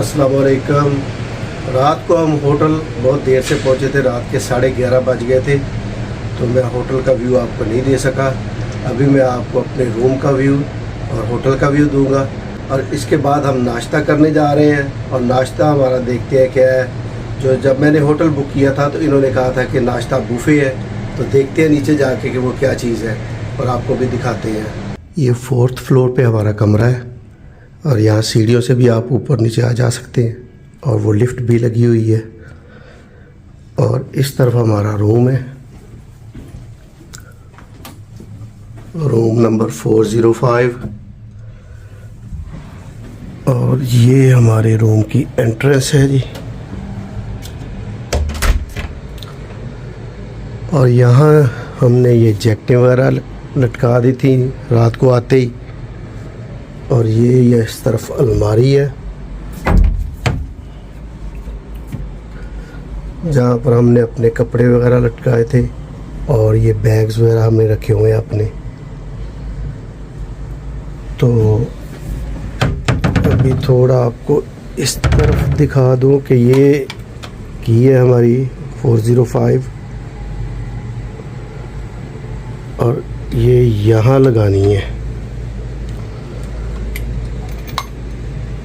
अस्सलाम वालेकुम। रात को हम होटल बहुत देर से पहुंचे थे, रात के 11:30 बज गए थे, तो मैं होटल का व्यू आपको नहीं दे सका। अभी मैं आपको अपने रूम का व्यू और होटल का व्यू दूंगा, और इसके बाद हम नाश्ता करने जा रहे हैं। और नाश्ता हमारा देखते हैं क्या है। जो जब मैंने होटल बुक किया था तो इन्होंने कहा था कि नाश्ता बुफे है, तो देखते हैं नीचे जाके कि वो क्या चीज़ है और आपको भी दिखाते हैं। ये 4th फ्लोर पे हमारा कमरा है, और यहाँ सीढ़ियों से भी आप ऊपर नीचे आ जा सकते हैं, और वो लिफ्ट भी लगी हुई है। और इस तरफ हमारा रूम है, रूम नंबर 405। और ये हमारे रूम की एंट्रेंस है जी। और यहाँ हमने ये जैकेटें वगैरह लटका दी थी रात को आते ही। और ये इस तरफ अलमारी है जहाँ पर हमने अपने कपड़े वगैरह लटकाए थे, और ये बैग्स वगैरह हमने रखे हुए हैं अपने। तो अभी थोड़ा आपको इस तरफ दिखा दूँ कि ये की है हमारी 405, और ये यहाँ लगानी है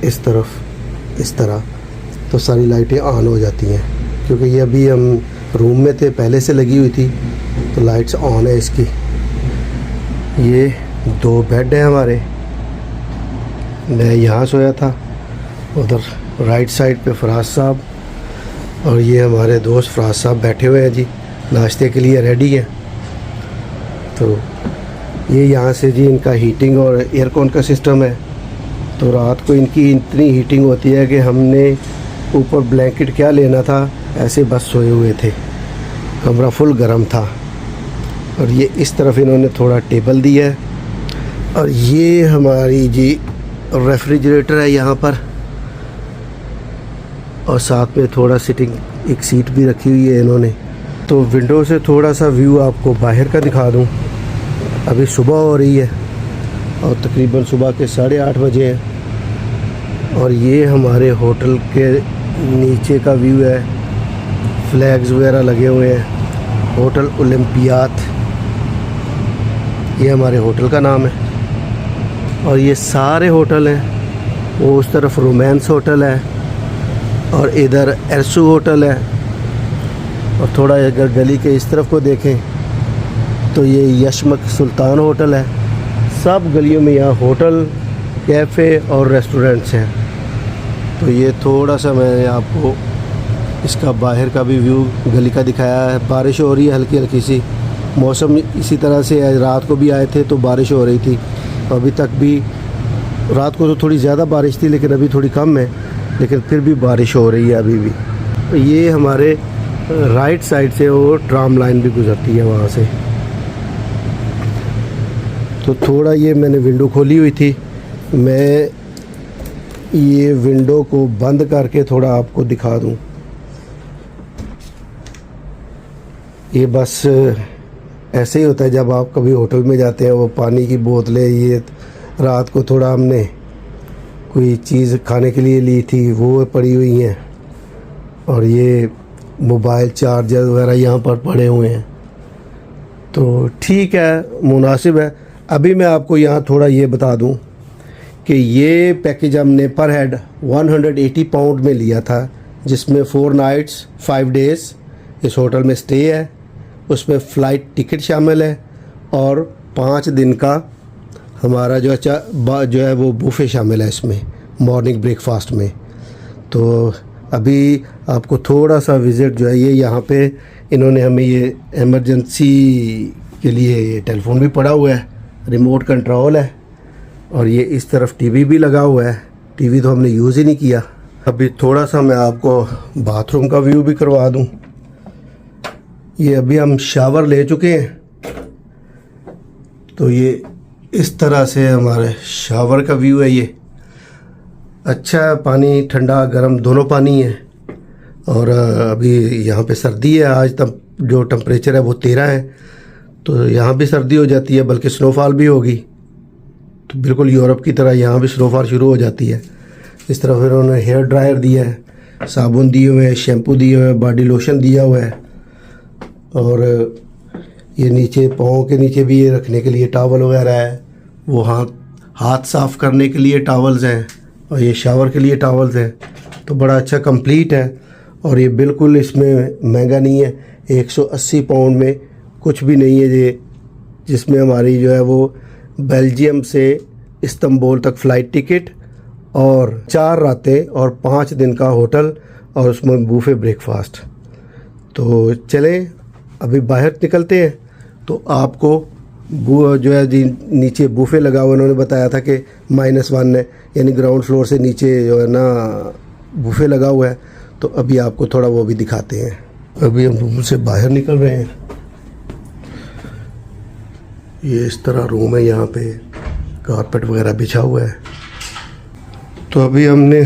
इस तरफ, इस तरह, तो सारी लाइटें ऑन हो जाती हैं। क्योंकि ये अभी हम रूम में थे, पहले से लगी हुई थी, तो लाइट्स ऑन है इसकी। ये 2 बेड हैं हमारे। मैं यहाँ सोया था, उधर राइट साइड पे फराज साहब, और ये हमारे दोस्त फराज साहब बैठे हुए हैं जी, नाश्ते के लिए रेडी हैं। तो ये यहाँ से जी इनका हीटिंग और एयरकॉन का सिस्टम है। तो रात को इनकी इतनी हीटिंग होती है कि हमने ऊपर ब्लैंकेट क्या लेना था, ऐसे बस सोए हुए थे, कमरा फुल गर्म था। और ये इस तरफ इन्होंने थोड़ा टेबल दिया है, और ये हमारी जी रेफ्रिजरेटर है यहाँ पर, और साथ में थोड़ा सिटिंग एक सीट भी रखी हुई है इन्होंने। तो विंडो से थोड़ा सा व्यू आपको बाहर का दिखा दूँ। अभी सुबह हो रही है, और तकरीबन सुबह के 8:30 बजे हैं। और ये हमारे होटल के नीचे का व्यू है, फ्लैग्स वगैरह लगे हुए हैं। होटल ओलंपियात, ये हमारे होटल का नाम है। और ये सारे होटल हैं, वो उस तरफ रोमांस होटल है, और इधर एरसू होटल है। और थोड़ा अगर गली के इस तरफ को देखें तो ये यशमक सुल्तान होटल है। सब गलियों में यहाँ होटल, कैफ़े और रेस्टोरेंट्स हैं। तो ये थोड़ा सा मैंने आपको इसका बाहर का भी व्यू गली का दिखाया है। बारिश हो रही है हल्की हल्की सी, मौसम इसी तरह से है। रात को भी आए थे तो बारिश हो रही थी, अभी तक भी। रात को तो थोड़ी ज़्यादा बारिश थी, लेकिन अभी थोड़ी कम है, लेकिन फिर भी बारिश हो रही है अभी भी। तो ये हमारे राइट साइड से वो ट्राम लाइन भी गुजरती है वहाँ से। तो थोड़ा ये मैंने विंडो खोली हुई थी, मैं ये विंडो को बंद करके थोड़ा आपको दिखा दूँ। ये बस ऐसे ही होता है जब आप कभी होटल में जाते हैं। वो पानी की बोतलें, ये रात को थोड़ा हमने कोई चीज़ खाने के लिए ली थी, वो पड़ी हुई हैं। और ये मोबाइल चार्जर वगैरह यहाँ पर पड़े हुए हैं। तो ठीक है, मुनासिब है। अभी मैं आपको यहाँ थोड़ा ये बता दूँ कि ये पैकेज हमने पर हेड 180 पाउंड में लिया था, जिसमें 4 नाइट्स 5 डेज़ इस होटल में स्टे है। उसमें फ़्लाइट टिकट शामिल है, और 5 दिन का हमारा जो है वो बुफे शामिल है इसमें, मॉर्निंग ब्रेकफास्ट में। तो अभी आपको थोड़ा सा विज़िट जो है, ये यहाँ पे इन्होंने हमें ये इमरजेंसी के लिए ये टेलीफोन भी पड़ा हुआ है, रिमोट कंट्रोल है। और ये इस तरफ टीवी भी लगा हुआ है। टीवी तो हमने यूज़ ही नहीं किया। अभी थोड़ा सा मैं आपको बाथरूम का व्यू भी करवा दूँ। ये अभी हम शावर ले चुके हैं, तो ये इस तरह से हमारे शावर का व्यू है। ये अच्छा है, पानी ठंडा गर्म दोनों पानी है। और अभी यहाँ पे सर्दी है, आज तक जो टेम्परेचर है वो 13 है, तो यहाँ भी सर्दी हो जाती है, बल्कि स्नोफॉल भी होगी। तो बिल्कुल यूरोप की तरह यहाँ भी स्नोफॉल शुरू हो जाती है। इस तरफ इन्होंने हेयर ड्रायर दिया है, साबुन दिए हुए हैं, शैम्पू दिए हुए हैं, बॉडी लोशन दिया हुआ है। और ये नीचे पाँव के नीचे भी ये रखने के लिए टॉवल वगैरह है। वो हाथ साफ़ करने के लिए टॉवल्स हैं और ये शावर के लिए टॉवल्स हैं। तो बड़ा अच्छा कंप्लीट है और ये बिल्कुल इसमें महंगा नहीं है। 180 पाउंड में कुछ भी नहीं है ये, जिसमें हमारी जो है वो बेल्जियम से इस्तांबुल तक फ़्लाइट टिकट और 4 रातें और 5 दिन का होटल और उसमें बूफे ब्रेकफास्ट। तो चलें अभी बाहर निकलते हैं। तो आपको जो है जी नीचे बूफे लगा हुआ, उन्होंने बताया था कि -1 है, यानी ग्राउंड फ्लोर से नीचे जो है ना बूफे लगा हुआ है। तो अभी आपको थोड़ा वो भी दिखाते हैं। अभी हम रूम से बाहर निकल रहे हैं। ये इस तरह रूम है, यहाँ पे कारपेट वगैरह बिछा हुआ है। तो अभी हमने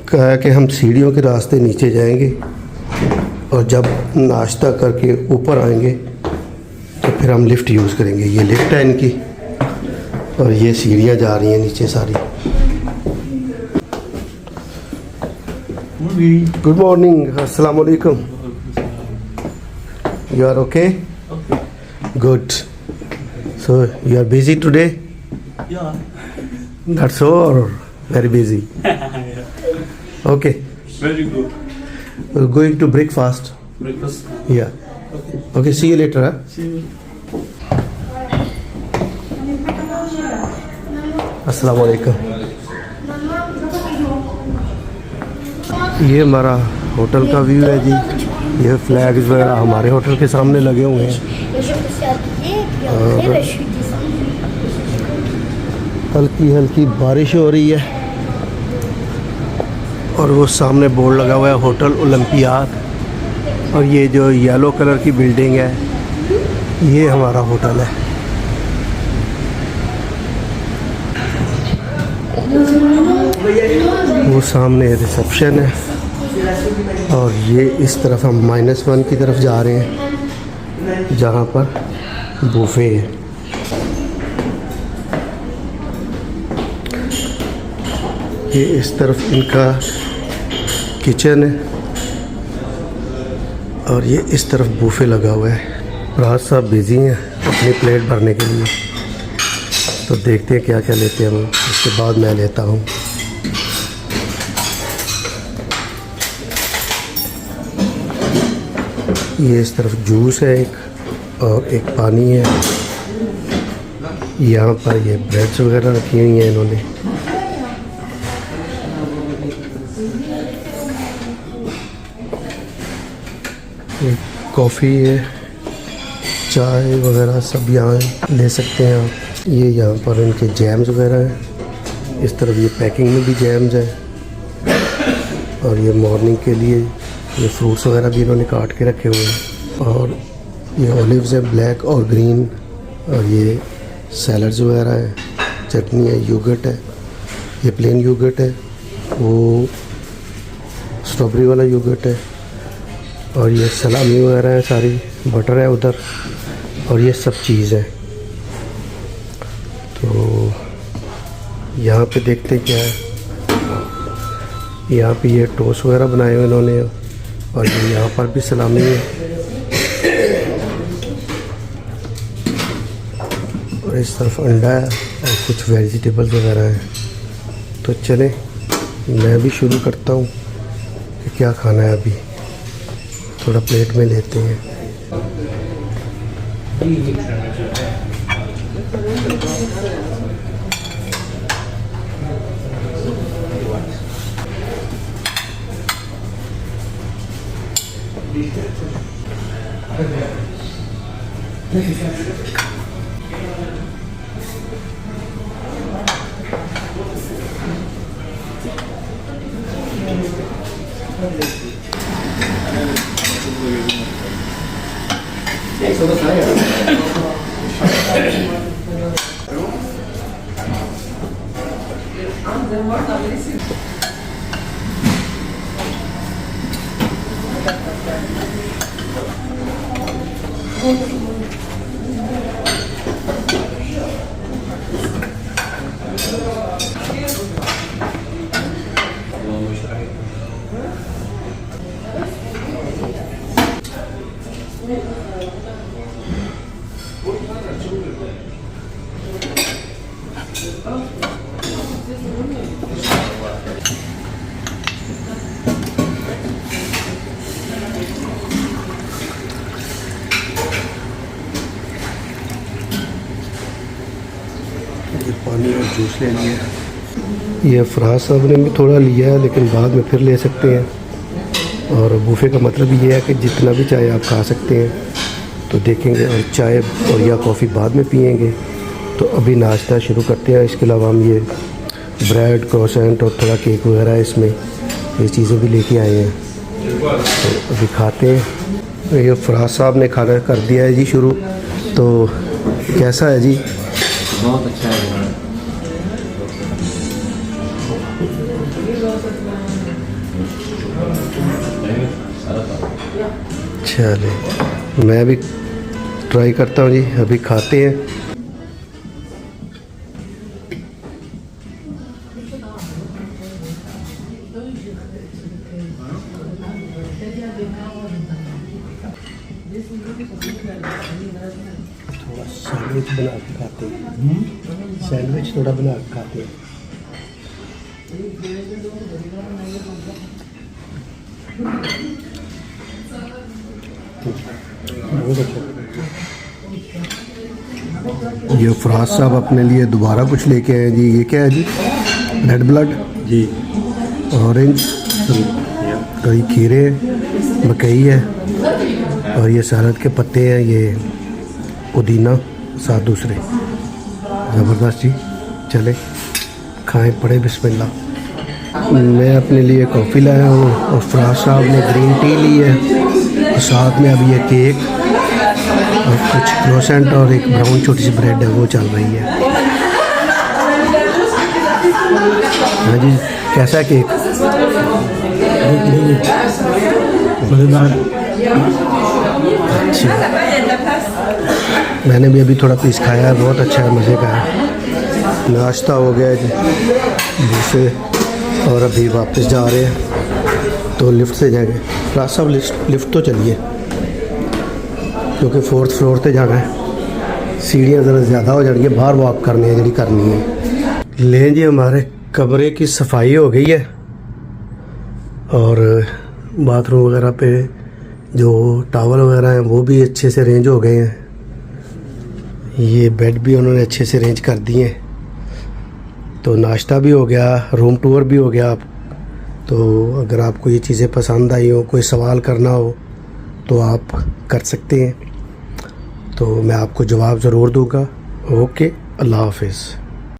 कहा कि हम सीढ़ियों के रास्ते नीचे जाएंगे और जब नाश्ता करके ऊपर आएंगे तो फिर हम लिफ्ट यूज़ करेंगे। ये लिफ्ट है इनकी और ये सीढ़ियाँ जा रही हैं नीचे सारी। गुड मॉर्निंग, अस्सलाम वालेकुम। You are okay? Good. So you are busy today? Yeah. That's so or very busy? Yeah. Okay. Very good. We're going to breakfast. Breakfast. Yeah. Okay, see you later. Huh? See you. अस्सलाम वालेकुम। ये हमारा hotel का view है जी। ये flags वगैरह हमारे hotel के सामने लगे हुए हैं और हल्की हल्की बारिश हो रही है। और वो सामने बोर्ड लगा हुआ है होटल ओलंपियाड। और ये जो येलो कलर की बिल्डिंग है ये हमारा होटल है। वो सामने रिसेप्शन है और ये इस तरफ हम -1 की तरफ जा रहे हैं जहाँ पर बुफे है। ये इस तरफ इनका किचन है और ये इस तरफ बुफे लगा हुआ है। राज साहब बिजी हैं अपनी प्लेट भरने के लिए, तो देखते हैं क्या क्या लेते हैं हम, उसके बाद मैं लेता हूँ। ये इस तरफ जूस है एक और एक पानी है। यहाँ पर ये ब्रेड्स वगैरह रखी हुई हैं इन्होंने। कॉफ़ी है, चाय वगैरह सब यहाँ ले सकते हैं आप। ये यहाँ पर इनके जैम्स वगैरह हैं। इस तरफ ये पैकिंग में भी जैम्स हैं और ये मॉर्निंग के लिए ये फ्रूट्स वगैरह भी इन्होंने काट के रखे हुए हैं। और ये ऑलिव्स हैं ब्लैक और ग्रीन। और ये सैलड्स वगैरह हैं, चटनी है, योगर्ट है, ये प्लेन योगर्ट है, वो स्ट्रॉबेरी वाला योगर्ट है। और ये सलामी वगैरह है सारी, बटर है उधर और ये सब चीज़ है। तो यहाँ पे देखते क्या है। यहाँ पे ये टोस्ट वगैरह बनाए हुए इन्होंने और ये यहाँ पर भी सलामी है और इस तरफ अंडा है और कुछ वेजिटेबल्स वगैरह हैं। तो चले मैं भी शुरू करता हूँ कि क्या खाना है। अभी थोड़ा प्लेट में लेते हैं। ले लिए। ये फराज साहब ने भी थोड़ा लिया है, लेकिन बाद में फिर ले सकते हैं। और बूफे का मतलब ये है कि जितना भी चाय आप खा सकते हैं। तो देखेंगे, और चाय और या कॉफ़ी बाद में पिएंगे। तो अभी नाश्ता शुरू करते हैं। इसके अलावा हम ये ब्रेड, क्रोसेंट और थोड़ा केक वगैरह इसमें ये चीज़ें भी लेके आए हैं। तो अभी खाते हैं। ये फराज साहब ने खाना कर दिया है जी शुरू। तो कैसा है जी? बहुत अच्छा है। चले, मैं भी ट्राई करता हूँ जी। अभी खाते हैं। थोड़ा सैंडविच बना के खाते हैं। सैंडविच थोड़ा बना के खाते हैं। बहुत अच्छा। ये फराज साहब अपने लिए दोबारा कुछ लेके आए जी। ये क्या है जी? रेड ब्लड जी, ऑरेंज, कई खीरे, मकई है और ये सलाद के पत्ते हैं। ये पुदीना, साथ दूसरे। ज़बरदस्त जी। चले खाएं पड़े, बिस्मिल्लाह। मैं अपने लिए कॉफ़ी लाया हूँ और फराज साहब ने ग्रीन टी ली है। और साथ में अभी ये केक और कुछ क्रोसेंट और एक ब्राउन छोटी सी ब्रेड है, वो चल रही है। हाँ जी, कैसा है केक? अच्छा, मैंने भी अभी थोड़ा पीस खाया है, बहुत अच्छा है, मज़े का है। नाश्ता हो गया जी जिससे, और अभी वापस जा रहे हैं। तो लिफ्ट से जाएंगे। राज साहब लिफ्ट तो चलिए, क्योंकि 4th फ्लोर पे जाना है। सीढ़ियाँ ज़रा ज़्यादा हो जाएंगी, बाहर वॉक करनी है जी करनी है। लें जी, हमारे कमरे की सफाई हो गई है और बाथरूम वगैरह पे जो टॉवल वगैरह हैं वो भी अच्छे से अरेंज हो गए हैं। ये बेड भी उन्होंने अच्छे से अरेंज कर दिए हैं। तो नाश्ता भी हो गया, रूम टूर भी हो गया। तो अगर आपको ये चीज़ें पसंद आई हो, कोई सवाल करना हो तो आप कर सकते हैं। तो मैं आपको जवाब ज़रूर दूंगा। ओके, अल्लाह हाफिज़।